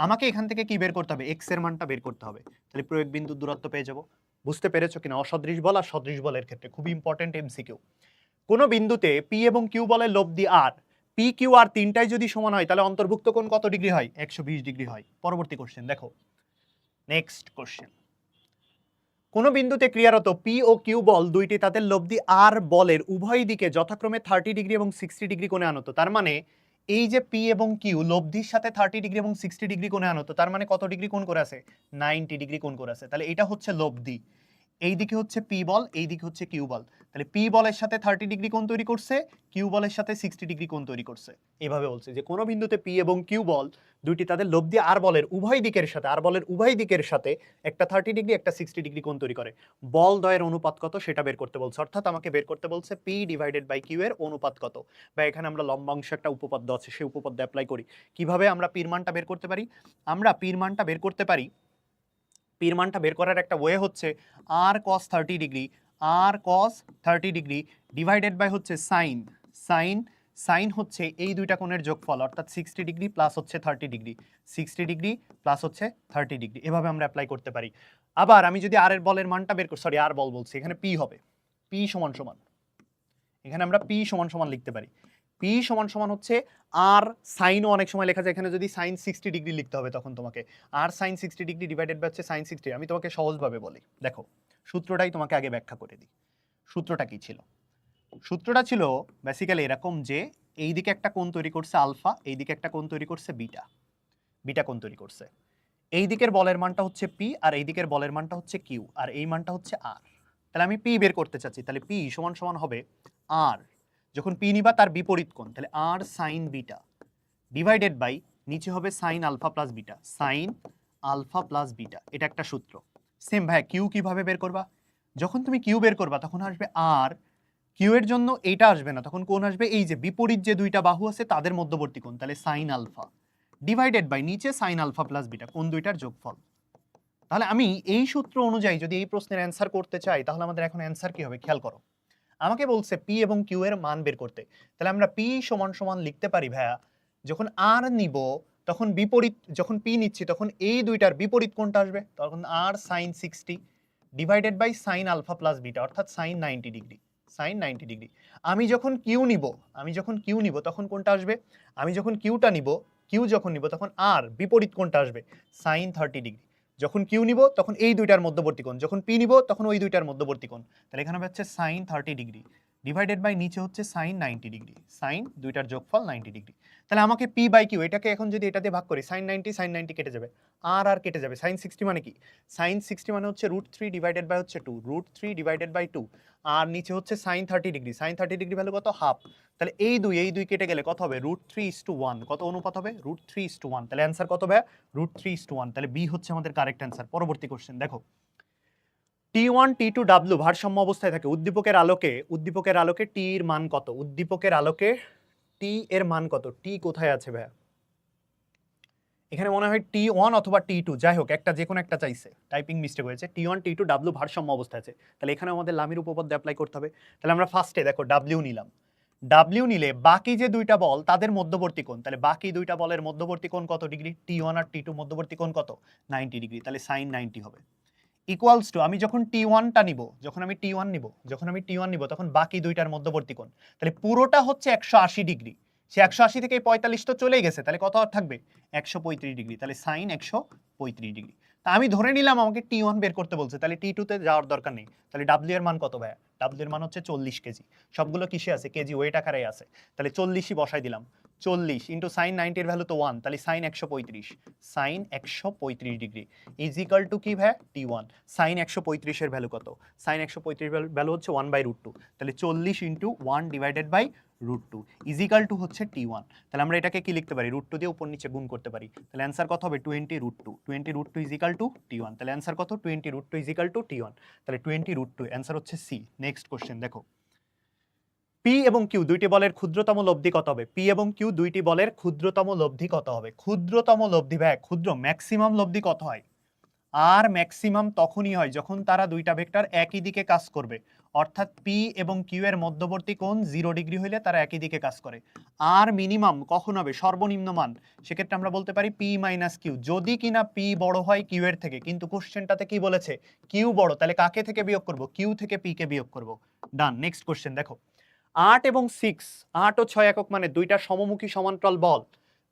আমাকে এখান থেকে কি বের করতে হবে? এক্স এর মানটা বের করতে হবে, তাহলে প্রয়োগ বিন্দুর দূরত্ব পেয়ে যাব। বুঝতে পেরেছো কিনা? অসদৃশ বল আর সদৃশ বলের ক্ষেত্রে খুবই ইম্পর্টেন্ট এমসিকিউ। কোন বিন্দুতে পি এবং কিউ বলের লব্ধি আর, পি কিউ আর তিনটাই যদি সমান হয় তাহলে অন্তর্ভুক্ত কোণ কত ডিগ্রি হয়? 120 ডিগ্রি হয়। পরবর্তী কোশ্চেন দেখো, নেক্সট কোশ্চেন। কোন বিন্দুতে ক্রিয়ারত পি ও কিউ বল দুইটি তাদের লব্ধি আর বলের উভয় দিকে যথাক্রমে 30 ডিগ্রি এবং 60 ডিগ্রি কোণে আনত। তার মানে এই যে পি এবং কিউ লব্ধির সাথে 30 ডিগ্রি এবং 60 ডিগ্রি কোণে আনত, তার মানে কত ডিগ্রি কোণ করে আছে? 90 ডিগ্রি কোণ করে আছে। তাহলে এটা হচ্ছে লব্ধি। এইদিকে হচ্ছে পি বল, এইদিকে হচ্ছে কিউ বল। তাহলে পি বলের সাথে 30 ডিগ্রি কোণ তৈরি করছে, কিউ বলের সাথে 60 ডিগ্রি কোণ তৈরি করছে। এভাবে বলছে যে কোনো বিন্দুতে পি এবং কিউ বল দুইটি তাদের লব্ধি আর বলের উভয় দিকের সাথে, আর বলের উভয় দিকের সাথে একটা 30 ডিগ্রি একটা 60 ডিগ্রি কোণ তৈরি করে। বল দ্বয়ের অনুপাত কত সেটা বের করতে বলছে, অর্থাৎ আমাকে বের করতে বলছে পি ডিভাইডেড বাই কিউ এর অনুপাত কত। বা এখানে আমরা লম্বাংশ একটা উপপাদ্য আছে, সেই উপপাদ্য অ্যাপ্লাই করি। কিভাবে আমরা পির মানটা বের করতে পারি? আমরা পির মানটা বের করতে পারি, পির মানটা বের করার একটা ওয়ে হচ্ছে আর কস 30 ডিগ্রি, আর কস 30 ডিগ্রি ডিভাইডেড বাই হচ্ছে সাইন, সাইন, সাইন হচ্ছে এই দুইটা কোণের যোগফল, অর্থাৎ 60 ডিগ্রি প্লাস হচ্ছে 30 ডিগ্রি, 60 ডিগ্রি প্লাস হচ্ছে 30 ডিগ্রি। এভাবে আমরা অ্যাপ্লাই করতে পারি। আবার আমি যদি আর এর বলের মানটা বের করি, সরি আর বল বলছি, এখানে পি হবে, পি সমান সমান, এখানে আমরা পি সমান সমান লিখতে পারি। পি সমান সমান হচ্ছে আর সাইনও অনেক সময় লেখা যায়, এখানে যদি সাইন 60 ডিগ্রি লিখতে হবে তখন তোমাকে আর সাইন 60 ডিগ্রি ডিভাইডেড বাই হচ্ছে সাইন 60। আমি তোমাকে সহজভাবে বলি, দেখো সূত্রটাই তোমাকে আগে ব্যাখ্যা করে দিই। সূত্রটা কি ছিল? সূত্রটা ছিল বেসিক্যালি এরকম যে এই দিকে একটা কোণ তৈরি করছে আলফা, এই দিকে একটা কোণ তৈরি করছে বিটা, বিটা কোণ তৈরি করছে। এই দিকের বলের মানটা হচ্ছে পি আর এই দিকের বলের মানটা হচ্ছে কিউ, আর এই মানটা হচ্ছে আর। তাহলে আমি পি বের করতে চাচ্ছি, তাহলে পি সমান সমান হবে আর, যখন পি নিবা তার বিপরীত কোণ, তাহলে আর সাইন বিটা ডিভাইডেড বাই নিচে হবে sine alpha plus beta, sine alpha plus beta. এটা একটা সূত্র। সেম ভাই কিউ কিভাবে বের করবা? যখন তুমি কিউ বের করবা তখন আসবে আর, কিউ এর জন্য এইটা আসবে না, তখন কোণ আসবে এই যে বিপরীত যে দুইটা বাহু আছে তাদের মধ্যবর্তী কোণ, তাহলে সাইন আলফা ডিভাইডেড বাই নিচে সাইন আলফা প্লাস বিটা, কোণ দুইটার যোগফল। তাহলে আমি এই সূত্র অনুযায়ী যদি এই প্রশ্নের অ্যান্সার করতে চাই তাহলে আমাদের এখন অ্যান্সার কি হবে খেয়াল করো। আমাকে বলছে পি এবং কিউ এর মান বের করতে, তাহলে আমরা পি সমান সমান লিখতে পারি ভাইয়া, যখন আর নিব তখন বিপরীত, যখন পি নিচ্ছি তখন এই দুইটার বিপরীত কোণটা আসবে, তখন আর sine 60 divided by sine alpha plus beta, অর্থাৎ সাইন 90 ডিগ্রি, সাইন 90 ডিগ্রি। আমি যখন কিউ নিব, আমি যখন কিউ নিব তখন কোনটা আসবে? আমি যখন কিউটা নিব, কিউ যখন নিব তখন আর বিপরীত কোণটা আসবে সাইন 30 ডিগ্রি। যখন কিউ নিব তখন এই দুইটার মধ্যবর্তী কোণ, যখন পি নিব তখন ওই দুইটার মধ্যবর্তী কোণ। তাহলে এখানে হচ্ছে সাইন 30 ডিগ্রি ডিভাইডেড বাই নিচে হচ্ছে সাইন 90 ডিগ্রি, সাইন দুইটার যোগফল 90 ডিগ্রি। তাহলে আমাকে পি বাই কিউ এটাকে এখন যদি এটা দিয়ে ভাগ করি, সাইন 90 সাইন 90 কেটে যাবে, আর কেটে যাবে। সাইন 60 মানে কি? সাইন 60 মানে হচ্ছে √3 ডিভাইডেড বাই হচ্ছে 2, √3 ডিভাইডেড বাই 2, আর নিচে হচ্ছে sine 30 degree, sine 30 degree value কত? হাফ। তাহলে এই দুই কেটে গেলে কত হবে? √3:1, কত অনুপাত হবে? √3:1। তাহলে অ্যান্সার কত ভাই? √3:1। তাহলে বি হচ্ছে আমাদের কারেক্ট অ্যান্সার। পরবর্তী কোশ্চেন দেখো, T1 T2 W ভারসাম্য অবস্থায় থাকে, উদ্দীপকের আলোকে T এর মান কত? উদ্দীপকের আলোকে T এর মান কত? T কোথায় আছে ভাইয়া? এখানে মনে হয় T1 অথবা T2, যাই হোক একটা, যে কোনো একটা চাইছে, টাইপিং মিস্টেক হয়েছে। T1 T2 W ভারসাম্য অবস্থায় আছে, তাহলে এখানে আমাদের লামির উপপাদ্য অ্যাপ্লাই করতে হবে। তাহলে আমরা ফার্স্টে দেখো W নিলাম, W নিলে বাকি যে দুইটা বল তাদের মধ্যবর্তী কোণ, তাহলে বাকি দুইটা বলের মধ্যবর্তী কোণ কত ডিগ্রি? T1 আর T2 মধ্যবর্তী কোণ কত? 90 ডিগ্রি, তাহলে সাইন 90 হবে। ইকুয়ালস টু আমি যখন T1টা নিব, যখন আমি T1 নিব তখন বাকি দুইটার মধ্যবর্তী কোণ, তাহলে পুরোটা হচ্ছে 180 ডিগ্রি, সে 180 থেকে 45 তো চলেই গেছে, তাহলে কত থাকবে? 135 ডিগ্রি, তাহলে সাইন 135 ডিগ্রি। তা আমি ধরে নিলাম আমাকে T1 বের করতে বলছে, তাহলে T2 তে যাওয়ার দরকার নেই। তাহলে W এর মান কত ভাইয়া? W এর মান হচ্ছে 40 কেজি। সবগুলো কিসে আছে? কেজি ওয়েট আকারে আছে, তাহলে 40ই বসাই দিলাম। 40 ইন্টু সাইন 90 এর ভ্যালু তো 1, তাহলে sine 135, sine 135 degree is equal to কি ভাই T1। সাইন 135 এর ভ্যালু কত? সাইন 135 ভ্যালু হচ্ছে 1/√2, তাহলে 40 into 1 divided by √2 is equal to হচ্ছে T1। তাহলে আমরা এটাকে কি লিখতে পারি? √2 দিয়ে উপর নিচে গুণ করতে পারি, তাহলে অ্যান্সার কত হবে? 20√2, 20√2 ইজ ইকাল টু T1। তাহলে অ্যান্সার কত? 20√2 ইজ ইকাল টু T1, তাহলে 20√2 অ্যান্সার হচ্ছে সি। নেক্সট কোশ্চেন দেখো, পি এবং কিউ দুইটি বলের ক্ষুদ্রতম লব্ধি কত হবে? পি এবং কিউ দুইটি বলের ক্ষুদ্রতম লব্ধি কত হবে? ক্ষুদ্রতম লব্ধি ভাই, ক্ষুদ্র ম্যাক্সিমাম লব্ধি কত হয়? আর ম্যাক্সিমাম তখনই হয় যখন তারা দুইটা ভেক্টর একই দিকে কাজ করবে, অর্থাৎ পি এবং কিউ এর মধ্যবর্তী কোণ 0 ডিগ্রি হইলে তারা একই দিকে কাজ করে। আর মিনিমাম কখন হবে? সর্বনিম্ন মান, সেক্ষেত্রে আমরা বলতে পারি পি মাইনাস কিউ, যদি কিনা পি বড় হয় কিউ এর থেকে। কিন্তু কোশ্চেনটাতে কি বলেছে? কিউ বড়, তাহলে কাকে থেকে বিয়োগ করব? কিউ থেকে পি কে বিয়োগ করব। ডান। নেক্সট কোশ্চেন দেখো, 8 এবং 6, 8 ও 6 একক মানে দুইটা সমমুখী সমান্তরাল বল,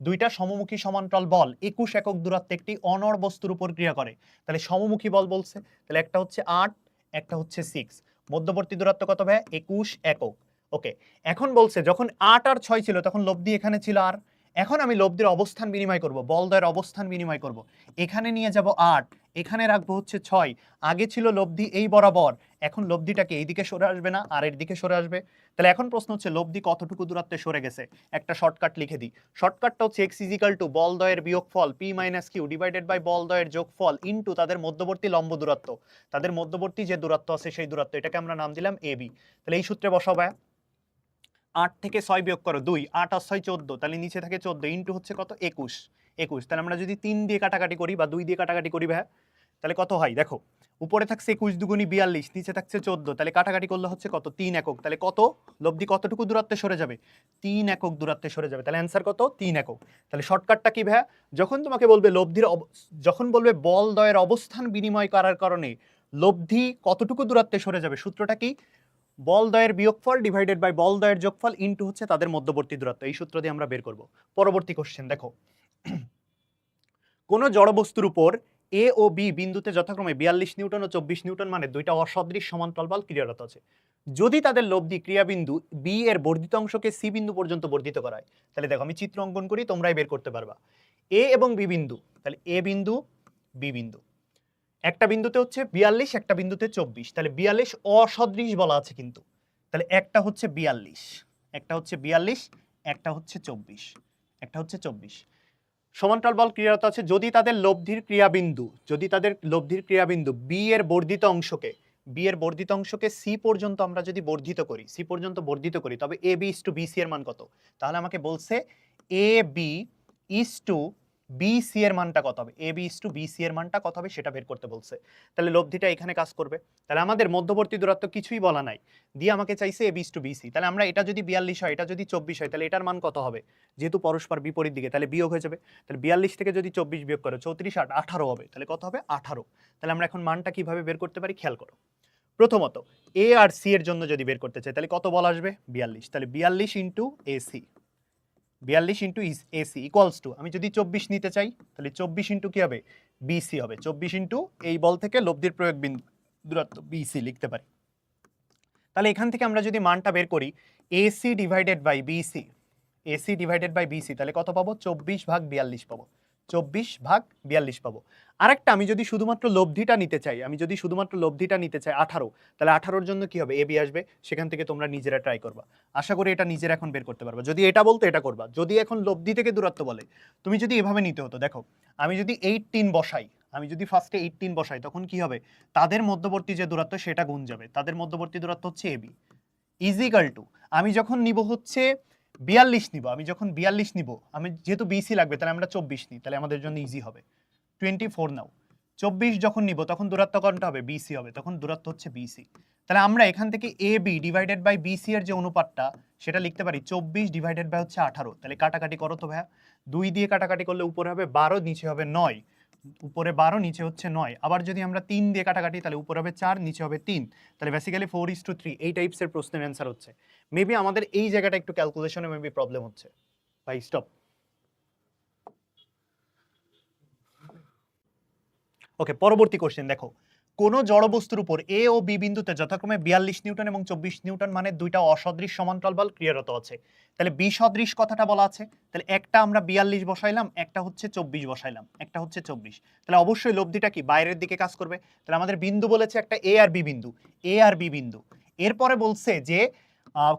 দুইটা সমমুখী সমান্তরাল বল 21 একক দূরত্বে একটি অনড় বস্তুর উপর ক্রিয়া করে। তাহলে সমমুখী বল বলছে, তাহলে একটা হচ্ছে 8, একটা হচ্ছে 6, মধ্যবর্তী দূরত্ব কত ভাই? 21 একক। ওকে, এখন বলছে যখন 8 আর 6 ছিল তখন লব্ধি এখানে ছিল আর, এখন আমি লব্ধির অবস্থান বিনিময় করব, বলদ্বয়ের অবস্থান বিনিময় করব। এখানে নিয়ে যাব 8, এখানে রাখবো হচ্ছে 6, আগে ছিল লব্ধি এই বরাবর, এখন লব্ধিটাকে এইদিকে সরে আসবে না, আর এর দিকে সরে আসবে। তাহলে এখন প্রশ্ন হচ্ছে লব্ধি কতটুকু দূরত্বে সরে গেছে? একটা শর্টকাট লিখে দিই, শর্টকাটটা হচ্ছে x ইজিক্যাল টু বলদ্বয়ের বিয়োগফল p minus Q divided by বলদ্বয়ের যোগফল ইনটু তাদের মধ্যবর্তী লম্ব দূরত্ব, তাদের মধ্যবর্তী যে দূরত্ব আছে সেই দূরত্ব, এটাকে আমরা নাম দিলাম ab। তাহলে এই সূত্রে বসাবো, 8 থেকে 6 বিয়োগ করো 2, 8 আর 6 14, তাহলে নিচে থাকে 14 ইনটু হচ্ছে কত? 21, 21। তাহলে আমরা যদি 3 দিয়ে কাটাকাটি করি বা 2 দিয়ে কাটাকাটি করি ভাই, তাহলে কত হয় দেখো, উপরে থাকছে 21 দুগুণী 42, নিচে থাকছে 14, তাহলে কাটাকাটি করলে হচ্ছে কত? 3 একক। তাহলে কত লব্ধি কতটুকু দূরত্বে সরে যাবে? 3 একক দূরত্বে সরে যাবে। তাহলে অ্যান্সার কত? 3 একক। তাহলে শর্টকাটটা কি ভাই? যখন তোমাকে বলবে লব্ধির যখন বলবে বলদ্বয়ের অবস্থান বিনিময় করার কারণে লব্ধি কতটুকু দূরত্বে সরে যাবে, সূত্রটা কি? বলদ্বয়ের বিয়োগফল ডিভাইডেড বাই বলদ্বয়ের যোগফল ইনটু হচ্ছে তাদের মধ্যবর্তী দূরত্ব। এই সূত্র দিয়ে আমরা বের করব। পরবর্তী কোশ্চেন দেখো, কোন জড়বস্তুর উপর এ ও বি বিন্দুতে যথাক্রমে 42 নিউটন ও 24 নিউটন মানে দুইটা অসদৃশ সমান্তরাল বল ক্রিয়ারত আছে। যদি তাদের লব্ধি ক্রিয়াবিন্দু বি এর বর্ধিত অংশকে সি বিন্দু পর্যন্ত বর্ধিত করায়, তাহলে দেখো আমি চিত্র অঙ্কন করি, তোমরাই বের করতে পারবা। এ এবং বি বিন্দু, তাহলে এ বিন্দু বি বিন্দু, একটা বিন্দুতে হচ্ছে 42, একটা বিন্দুতে 24, তাহলে 42 অসদৃশ বলা আছে কিন্তু, তাহলে একটা হচ্ছে 42, একটা হচ্ছে 42, একটা হচ্ছে 24, একটা হচ্ছে 24 সমান্তরাল বল ক্রিয়ারত আছে যদি তাদের লব্ধির ক্রিয়াবিন্দু, যদি তাদের লব্ধির ক্রিয়াবিন্দু বি এর বর্ধিত অংশকে, বি এর বর্ধিত অংশকে সি পর্যন্ত আমরা যদি বর্ধিত করি, সি পর্যন্ত বর্ধিত করি, তবে এ বি ইস টু বিসি এর মান কত? তাহলে আমাকে বলছে এ বি ইস টু বিসি এর মানটা কত হবে, এ বি ইস টু বিসি এর মানটা কত হবে সেটা বের করতে বলছে। তাহলে লব্ধিটা এখানে কাজ করবে। তাহলে আমাদের মধ্যবর্তী দূরত্ব কিছুই বলা নাই, দিয়ে আমাকে চাইছে এ বি ইস টু বিসি। তাহলে আমরা এটা যদি 42 হয়, এটা যদি 24 হয়, তাহলে এটার মান কত হবে? যেহেতু পরস্পর বিপরীত দিকে, তাহলে বিয়োগ হয়ে যাবে। তাহলে 42 থেকে যদি 24 বিয়োগ করো, 34 8 18 হবে। তাহলে কত হবে? 18। তাহলে আমরা এখন মানটা কিভাবে বের করতে পারি খেয়াল করো। প্রথমত এ আর সি এর জন্য যদি বের করতে চাই, তাহলে কত বল আসবে? 42। তাহলে 42 into AC, 42 into AC equals to, আমি যদি 24 নিতে চাই তাহলে 24 ইন্টু কি হবে? বিসি হবে। 24 ইন্টু এই বল থেকে লব্ধির প্রয়োগ বিন্দু দূরত্ব বিসি লিখতে পারি। তাহলে এখান থেকে আমরা যদি মানটা বের করি AC divided by BC, AC divided by BC, তাহলে কত পাবো? 24/42 পাবো, 24/42 পাবো। আরেকটা আমি যদি শুধুমাত্র লব্ধিটা নিতে চাই, আমি যদি শুধুমাত্র লব্ধিটা নিতে চাই 18, তাহলে 18-র জন্য কি হবে? এবি আসবে, সেখান থেকে তোমরা নিজেরা ট্রাই করবা। আশা করি এটা নিজেরা এখন বের করতে পারবা। যদি এটা বলতো এটা করবা, যদি এখন লব্ধি থেকে দূরত্ব বলে, তুমি যদি এভাবে নিতে হতো, দেখো আমি যদি 18 বসাই, আমি যদি ফার্স্টে 18 বসাই, তখন কি হবে? তাদের মধ্যবর্তী যে দূরত্ব সেটা গুণ যাবে, তাদের মধ্যবর্তী দূরত্ব হচ্ছে এবি ইজিক্যাল টু, আমি যখন নিব হচ্ছে 42 নিব, আমি যখন 42 নিব, আমি যেহেতু বিসি লাগবে তাহলে আমরা 24 নিই, তাহলে আমাদের জন্য ইজি হবে। 24 নাও, 24 যখন নিব তখন দূরত্ব কোনটা হবে? বিসি হবে, তখন দূরত্ব হচ্ছে বিসি। তাহলে আমরা এখান থেকে A B divided by BC এর যে অনুপাতটা সেটা লিখতে পারি 24 ডিভাইডেড বাই হচ্ছে 18। তাহলে কাটাকাটি করো তো ভাইয়া, 2 দিয়ে কাটাকাটি করলে উপরে হবে 12, নিচে হবে 9, উপরে 12 নিচে হচ্ছে 9। আবার যদি আমরা 3 দিয়ে কাটাকাটি, তাহলে উপরে হবে 4, নিচে হবে 3, তাহলে বেসিক্যালি 4:3। এই টাইপসের প্রশ্নের অ্যান্সার হচ্ছে। মেবি আমাদের এই জায়গাটা একটু ক্যালকুলেশনে মেবি প্রবলেম হচ্ছে। ভাই স্টপ। ওকে, পরবর্তী কোশ্চেন দেখো, কোনো জড়বস্তুর উপর এ ও বি বিন্দুতে যথাক্রমে 42 নিউটন এবং 24 নিউটন মানে দুইটা অসদৃশ সমান্তরাল বল ক্রিয়ারত আছে। তাহলে বিসদৃশ কথাটা বলা আছে, তাহলে একটা আমরা 42 বসাইলাম, একটা হচ্ছে 24 বসাইলাম, একটা হচ্ছে 24। তাহলে অবশ্যই লব্ধিটা কি বাইরের দিকে কাজ করবে। তাহলে আমাদের বিন্দু বলেছে একটা এ আর বি বিন্দু, এ আর বি বিন্দু। এরপরে বলছে যে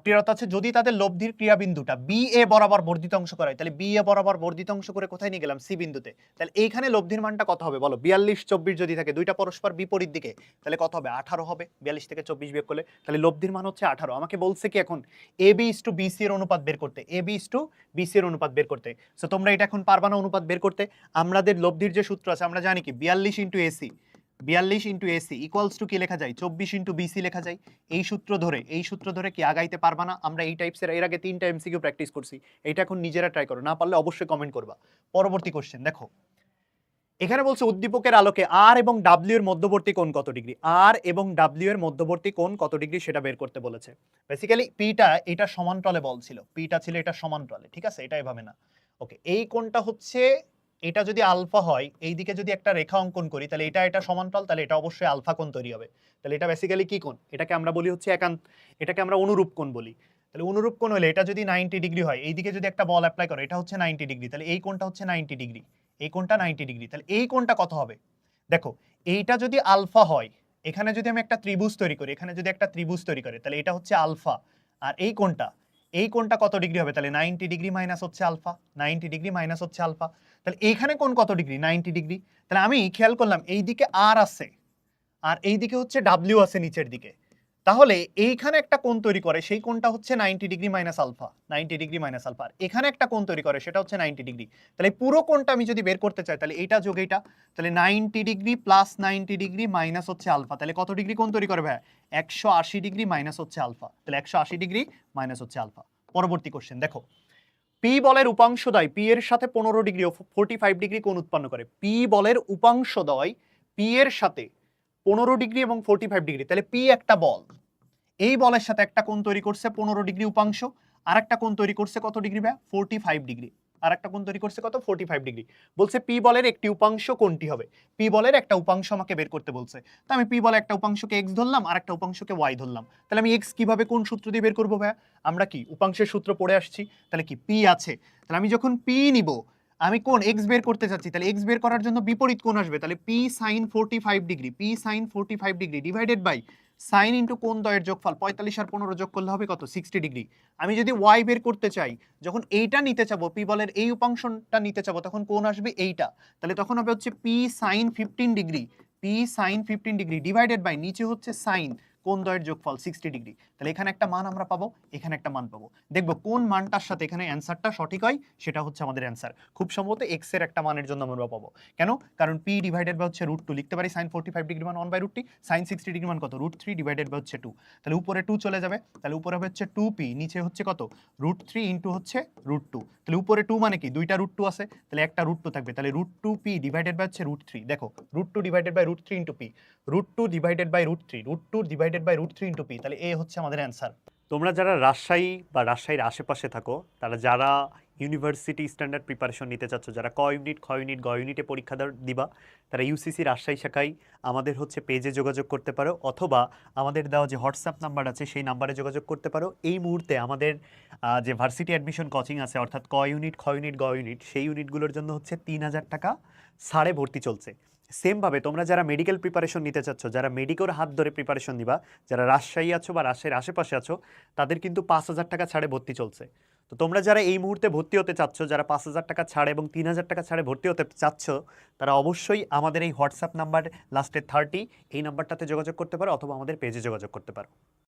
ক্রিয়ারত আছে যদি তাদের লব্ধির ক্রিয়াবিন্দুটা বি এ বরাবর বর্ধিত অংশ করায়, তাহলে বি এ বরাবর বর্ধিত অংশ করে কোথায় নিয়ে গেলাম, সি বিন্দুতে। তাহলে এইখানে লব্ধির মানটা কত হবে বলো, 42 24 যদি থাকে দুইটা পরস্পর বিপরীত দিকে, তাহলে কত হবে, 18 হবে। 42 থেকে 24 বিয়োগ করলে তাহলে লব্ধির মান হচ্ছে 18। আমাকে বলছে কি এখন A B is to B C এর অনুপাত বের করতে, A B is to B C এর অনুপাত বের করতে। সো তোমরা এটা এখন পারবা না অনুপাত বের করতে। আমাদের লব্ধির যে সূত্র আছে আমরা জানি কি 42 into AC, 42 into AC equals to কি লেখা যায়, 24 ইন্টু বিসি লেখা যায়। এই সূত্র ধরে কি আগাইতে পারবা না? আমরা এই টাইপসের এর আগে 3টা এমসিকিউ প্র্যাকটিস করছি, এটা এখন নিজেরা ট্রাই করো, না পারলে অবশ্যই কমেন্ট করবা। পরবর্তী কোশ্চেন দেখো, এখানে বলছে উদ্দীপকের আলোকে আর এবং ডাব্লিউ এর মধ্যবর্তী কোণ কত ডিগ্রি, আর এবং ডাব্লিউ এর মধ্যবর্তী কোণ কত ডিগ্রি সেটা বের করতে বলেছে। বেসিক্যালি পিটা এটা সমান্তরালে বল ছিল, পিটা ছিল এটা সমান্তরালে, ঠিক আছে, এটা এভাবে না। ওকে, এই কোণটা হচ্ছে, এটা যদি আলফা হয়, এই দিকে যদি একটা রেখা অঙ্কন করি তাহলে এটা সমান্তরাল, তাহলে এটা অবশ্যই আলফা কোণ তৈরি হবে। তাহলে এটা বেসিক্যালি কি কোণ, এটাকে আমরা বলি হচ্ছে এটাকে আমরা অনুরূপ কোণ বলি। তাহলে অনুরূপ কোণ হলে এটা যদি 90 ডিগ্রি হয়, এই দিকে যদি একটা বল অ্যাপ্লাই করে, এটা হচ্ছে 90 ডিগ্রি, তাহলে এই কোণটা হচ্ছে 90 ডিগ্রি, এই কোণটা 90 ডিগ্রি। তাহলে এই কোণটা কত হবে, দেখো এইটা যদি আলফা হয়, এখানে যদি আমি একটা ত্রিভুজ তৈরি করি, এখানে যদি একটা ত্রিভুজ তৈরি করে, তাহলে এটা হচ্ছে আলফা। আর এই কোণটা কত ডিগ্রি হবে, তাহলে 90 ডিগ্রি মাইনাস হচ্ছে আলফা, 90 ডিগ্রি মাইনাস হচ্ছে আলফা। তাহলে এইখানে কোণ কত ডিগ্রি, 90 ডিগ্রি। তাহলে আমি খেয়াল করলাম এই দিকে আর আছে, আর এই দিকে হচ্ছে ডাব্লিউ আছে নিচের দিকে। তাহলে এইখানে একটা কোণ তৈরি করে, সেই কোণটা হচ্ছে 90 degree minus alpha, 90 degree minus alpha. আর এখানে একটা কোণ তৈরি করে, সেটা হচ্ছে 90 ডিগ্রি। তাহলে পুরো কোণটা আমি যদি বের করতে চাই, তাহলে এইটা যোগ এইটা, তাহলে 90 ডিগ্রি প্লাস 90 ডিগ্রি মাইনাস হচ্ছে আলফা। তাহলে কত ডিগ্রি কোণ তৈরি করে ভাই, 180 ডিগ্রি মাইনাস হচ্ছে আলফা। তাহলে 180 ডিগ্রি মাইনাস হচ্ছে আলফা। পরবর্তী কোশ্চেন দেখো, পি বলের উপাংশদ্বয় পি এর সাথে 15 ডিগ্রি ও 45 ডিগ্রি কোণ উৎপন্ন করে। পি বলের উপাংশদ্বয় পি এর সাথে 15 ডিগ্রি এবং 45 ডিগ্রি। তাহলে পি একটা বল, এই বলের সাথে একটা কোণ তৈরি করছে 15 ডিগ্রি উপাংশ, আর একটা কোণ তৈরি করছে কত ডিগ্রি ভাই, 45 ডিগ্রি। আর একটা কোণ তৈরি করছে কত, 45 ডিগ্রি। বলছে পি বলের একটি উপাংশ কোনটি হবে, পি বলের একটা উপাংশ আমাকে বের করতে বলছে। তো আমি পি বলে একটা উপাংশকে এক্স ধরলাম, আর একটা উপাংশকে ওয়াই ধরলাম। তাহলে আমি এক্স কিভাবে কোন সূত্র দিয়ে বের করবো ভাইয়া, আমরা কি উপাংশের সূত্র পড়ে আসছি। তাহলে কি পি আছে, তাহলে আমি যখন পি নিব, আমি কোন এক্স বের করতে চাচ্ছি, তাহলে এক্স বের করার জন্য বিপরীত কোণ আসবে। তাহলে P sine 45 degree, P sine 45 degree divided by sine into কোণ দ্বয়ের যোগফল, 45 আর 15 যোগ করলে হবে কত, 60 ডিগ্রি। আমি যদি ওয়াই বের করতে চাই, যখন এইটা নিতে চাবো, পি বলের এই উপাংশটা নিতে চাবো, তখন কোণ আসবে এইটা। তাহলে তখন হবে হচ্ছে P sine 15 degree, P sine 15 degree divided by নিচে হচ্ছে সাইন কোণ দ্বয়ের যোগফল 60 ডিগ্রি। তাহলে এখানে একটা মান আমরা পাবো, এখানে একটা মান পাবো। দেখবো কোন মানটার সাথে এখানে অ্যান্সারটা সঠিক হয়, সেটা হচ্ছে আমাদের অ্যান্সার। খুব সম্ভবত এক্স এর একটা মানের জন্য আমরা পাবো। কেন, কারণ পি ডিভাইডেড বাই হচ্ছে √2, লিখতে পারি সাইন 45 ডিগ্রি মান 1/√t, সাইন 60 ডিগ্রি মান কত, √3 ডিভাইডেড বাই হচ্ছে 2। তাহলে উপরে 2 চলে যাবে, তাহলে উপরে হবে হচ্ছে 2p, নিচে হচ্ছে কত, √3 ইন্টু হচ্ছে √2। তাহলে উপরে 2 মানে কি, দুইটা √2 আছে, তাহলে একটা √2 থাকবে। তাহলে √2p ডিভাইডেড বাই হচ্ছে √3। দেখো √2 divided by √3 into p, √2 divided by √3, √2 divided by √3 into p। তাহলে এ হচ্ছে আমাদের অ্যান্সার। তোমরা যারা রাজশাহী বা রাজশাহীর আশেপাশে থাকো, তারা যারা ইউনিভার্সিটি স্ট্যান্ডার্ড প্রিপারেশন নিতে চাচ্ছ, যারা ক ইউনিট, খ ইউনিট, গ ইউনিটে পরীক্ষা দিবা, তারা ইউসিসি রাজশাহী শাখায় আমাদের হচ্ছে পেজে যোগাযোগ করতে পারো, অথবা আমাদের দেওয়া যে হোয়াটসঅ্যাপ নাম্বার আছে সেই নাম্বারে যোগাযোগ করতে পারো। এই মুহূর্তে আমাদের যে ভার্সিটি অ্যাডমিশন কোচিং আছে, অর্থাৎ ক ইউনিট, খ ইউনিট, গ ইউনিট, সেই ইউনিটগুলোর জন্য হচ্ছে 3000 টাকা ছাড়ে ভর্তি চলছে। সেমভাবে তোমরা যারা মেডিকেল প্রিপারেশন নিতে চাচ্ছ, যারা মেডিকেল হাত ধরে প্রিপারেশন নিবা, যারা রাজশাহী আছো বা রাজশাহীর আশেপাশে আছো, তাদের কিন্তু 5000 টাকা ছাড়ে ভর্তি চলছে। তো তোমরা যারা এই মুহূর্তে ভর্তি হতে চাচ্ছ, যারা 5000 টাকা ছাড় এবং 3000 টাকা ছাড়ে ভর্তি হতে চাচ্ছ, তারা অবশ্যই আমাদের এই হোয়াটসঅ্যাপ নাম্বার লাস্টে 30 এই নাম্বারটাতে যোগাযোগ করতে পারো, অথবা আমাদের পেজে যোগাযোগ করতে পারো।